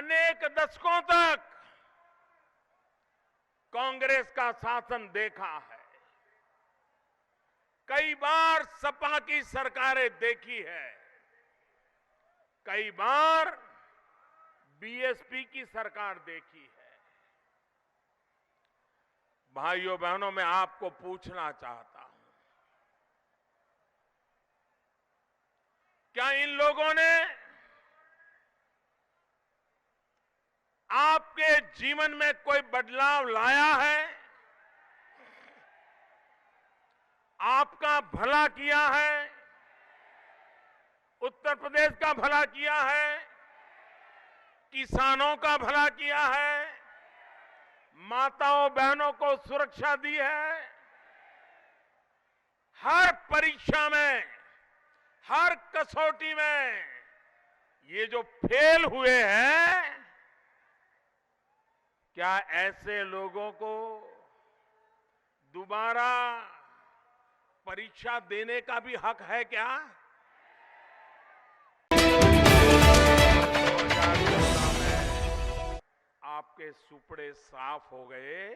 अनेक दशकों तक कांग्रेस का शासन देखा है। कई बार सपा की सरकारें देखी है, कई बार बीएसपी की सरकार देखी है। भाइयों बहनों, मैं आपको पूछना चाहता हूं, क्या इन लोगों ने आपके जीवन में कोई बदलाव लाया है? आपका भला किया है? उत्तर प्रदेश का भला किया है? किसानों का भला किया है? माताओं बहनों को सुरक्षा दी है? हर परीक्षा में, हर कसौटी में ये जो फेल हुए हैं, क्या ऐसे लोगों को दोबारा परीक्षा देने का भी हक है क्या? 2014 में आपके सुपड़े साफ हो गए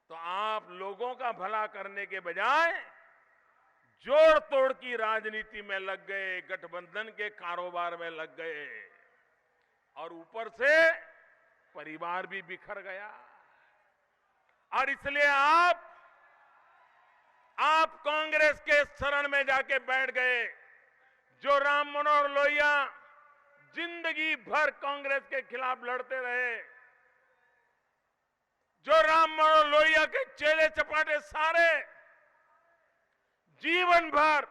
तो आप लोगों का भला करने के बजाय जोड़ तोड़ की राजनीति में लग गए, गठबंधन के कारोबार में लग गए और ऊपर से परिवार भी बिखर गया। और इसलिए आप कांग्रेस के शरण में जाके बैठ गए। जो राम मनोहर लोहिया जिंदगी भर कांग्रेस के खिलाफ लड़ते रहे, जो राम मनोहर लोहिया के चेले चपाटे सारे जीवन भर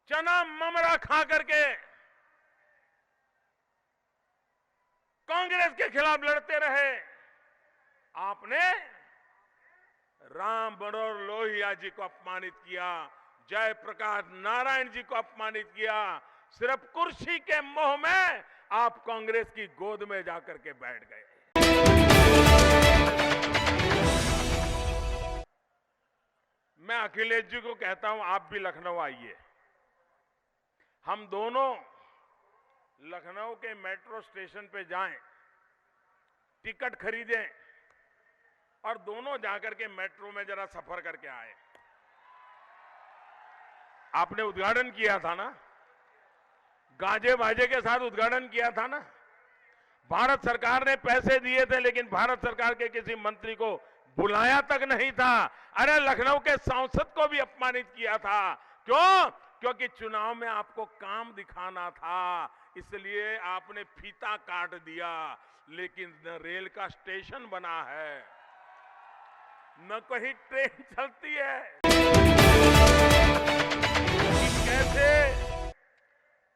चना ममरा खा करके कांग्रेस के खिलाफ लड़ते रहे, आपने राम मनोहर लोहिया जी को अपमानित किया, जयप्रकाश नारायण जी को अपमानित किया। सिर्फ कुर्सी के मोह में आप कांग्रेस की गोद में जाकर के बैठ गए। मैं अखिलेश जी को कहता हूं, आप भी लखनऊ आइए। हम दोनों लखनऊ के मेट्रो स्टेशन पे जाएं, टिकट खरीदें और दोनों जाकर के मेट्रो में जरा सफर करके आए। आपने उद्घाटन किया था ना, गाजे बाजे के साथ उद्घाटन किया था ना। भारत सरकार ने पैसे दिए थे, लेकिन भारत सरकार के किसी मंत्री को बुलाया तक नहीं था। अरे लखनऊ के सांसद को भी अपमानित किया था। क्यों? क्योंकि चुनाव में आपको काम दिखाना था, इसलिए आपने फीता काट दिया। लेकिन न रेल का स्टेशन बना है, न कहीं ट्रेन चलती है।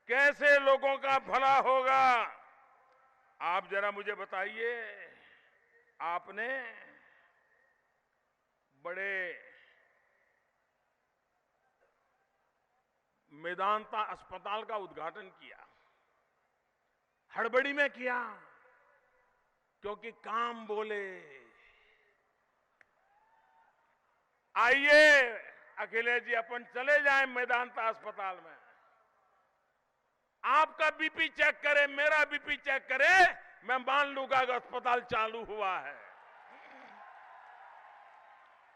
कैसे लोगों का भला होगा? आप जरा मुझे बताइए। आपने बड़े मेदांता अस्पताल का उद्घाटन किया, हड़बड़ी में किया, क्योंकि काम बोले। आइए अखिलेश जी, अपन चले जाएं मेदांता अस्पताल में, आपका बीपी चेक करें, मेरा बीपी चेक करें, मैं मान लूंगा कि अस्पताल चालू हुआ है।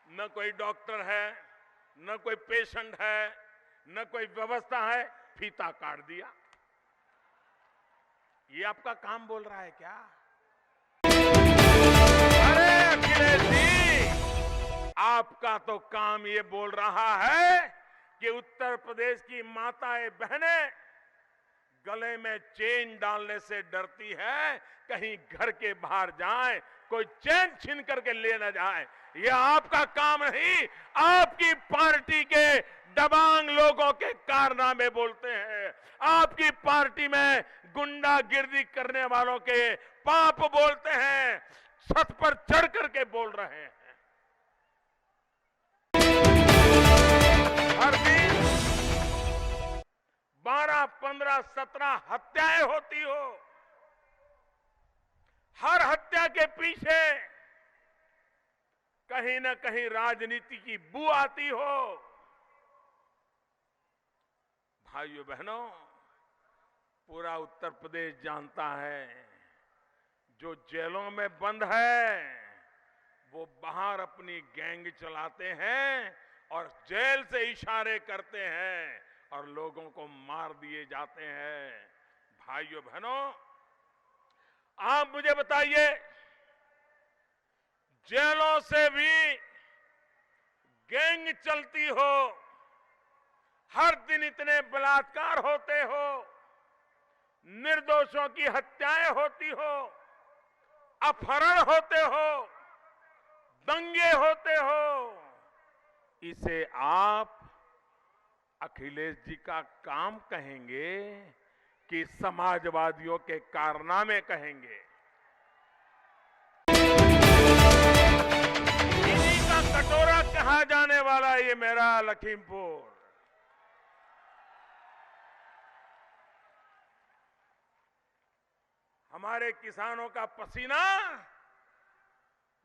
न कोई डॉक्टर है, न कोई पेशेंट है, न कोई व्यवस्था है, फीता काट दिया। ये आपका काम बोल रहा है क्या? अरे अखिलेश जी, आपका तो काम ये बोल रहा है कि उत्तर प्रदेश की माताएं बहनें गले में चेन डालने से डरती है, कहीं घर के बाहर जाए कोई चेन छीन करके ले न जाए। यह आपका काम नहीं, आपकी पार्टी के दबंग लोगों के कारनामे बोलते हैं। आपकी पार्टी में गुंडागिर्दी करने वालों के पाप बोलते हैं, छत पर चढ़ करके बोल रहे हैं। हर दिन 12, 15, 17 हत्याएं होती हो। हर हत्या के पीछे कहीं न कहीं राजनीति की बू आती हो। भाइयों बहनों, पूरा उत्तर प्रदेश जानता है, जो जेलों में बंद है वो बाहर अपनी गैंग चलाते हैं और जेल से इशारे करते हैं और लोगों को मार दिए जाते हैं। भाइयों बहनों, आप मुझे बताइए, जेलों से भी गैंग चलती हो, हर दिन इतने बलात्कार होते हो, निर्दोषों की हत्याएं होती हो, अपहरण होते हो, दंगे होते हो, इसे आप अखिलेश जी का काम कहेंगे कि समाजवादियों के कारनामे कहेंगे? इन्हीं का कटोरा कहा जाने वाला ये मेरा लखीमपुर। हमारे किसानों का पसीना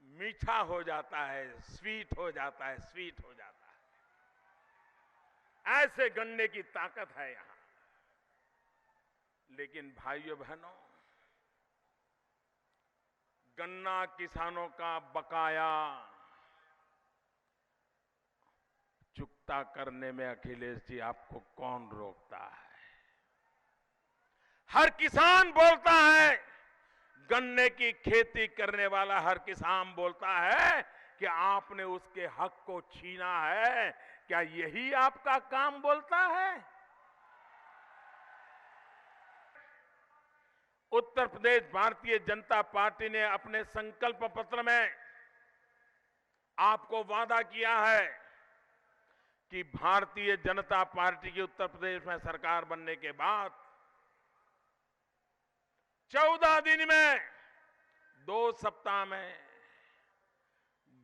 मीठा हो जाता है, स्वीट हो जाता है, स्वीट हो जाता है। ऐसे गन्ने की ताकत है यहां। लेकिन भाइयों बहनों, गन्ना किसानों का बकाया चुकता करने में अखिलेश जी आपको कौन रोकता है? हर किसान बोलता है, गन्ने की खेती करने वाला हर किसान बोलता है कि आपने उसके हक को छीना है। क्या यही आपका काम बोलता है? उत्तर प्रदेश भारतीय जनता पार्टी ने अपने संकल्प पत्र में आपको वादा किया है कि भारतीय जनता पार्टी की उत्तर प्रदेश में सरकार बनने के बाद 14 दिन में 2 सप्ताह में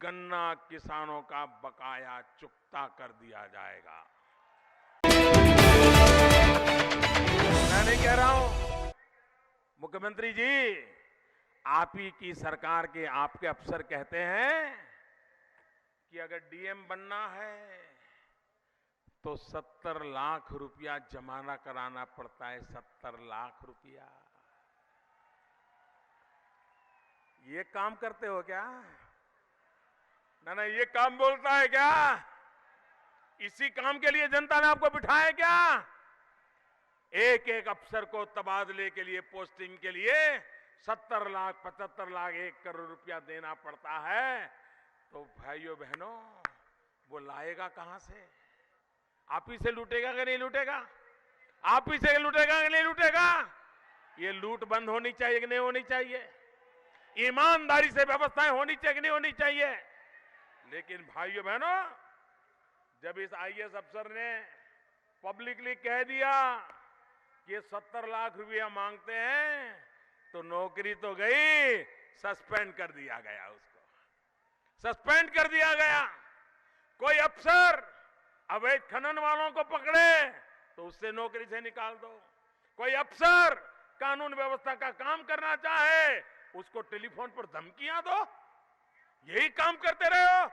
गन्ना किसानों का बकाया चुकता कर दिया जाएगा। मैं नहीं कह रहा हूं, मुख्यमंत्री जी, आप ही की सरकार के आपके अफसर कहते हैं कि अगर डीएम बनना है तो 70 लाख रुपया जमा कराना पड़ता है। 70 लाख रुपया। ये काम करते हो क्या? ना, ये काम बोलता है क्या? इसी काम के लिए जनता ने आपको बिठाया क्या? एक एक अफसर को तबादले के लिए, पोस्टिंग के लिए 70 लाख, 75 लाख, 1 करोड़ रुपया देना पड़ता है। तो भाइयों बहनों, वो लाएगा कहां से? आप ही से लूटेगा कि नहीं लूटेगा? आप ही से लूटेगा कि नहीं लूटेगा? ये लूट बंद होनी चाहिए कि नहीं होनी चाहिए? ईमानदारी से व्यवस्थाएं होनी चाहिए कि नहीं होनी चाहिए? लेकिन भाइयों बहनों, जब इस आईएएस अफसर ने पब्लिकली कह दिया कि ये 70 लाख रुपया मांगते हैं, तो नौकरी तो गई, सस्पेंड कर दिया गया। उसको सस्पेंड कर दिया गया। कोई अफसर अवैध खनन वालों को पकड़े तो उससे नौकरी से निकाल दो। कोई अफसर कानून व्यवस्था का काम करना चाहे, उसको टेलीफोन पर धमकियां दो। यही काम करते रहे हो।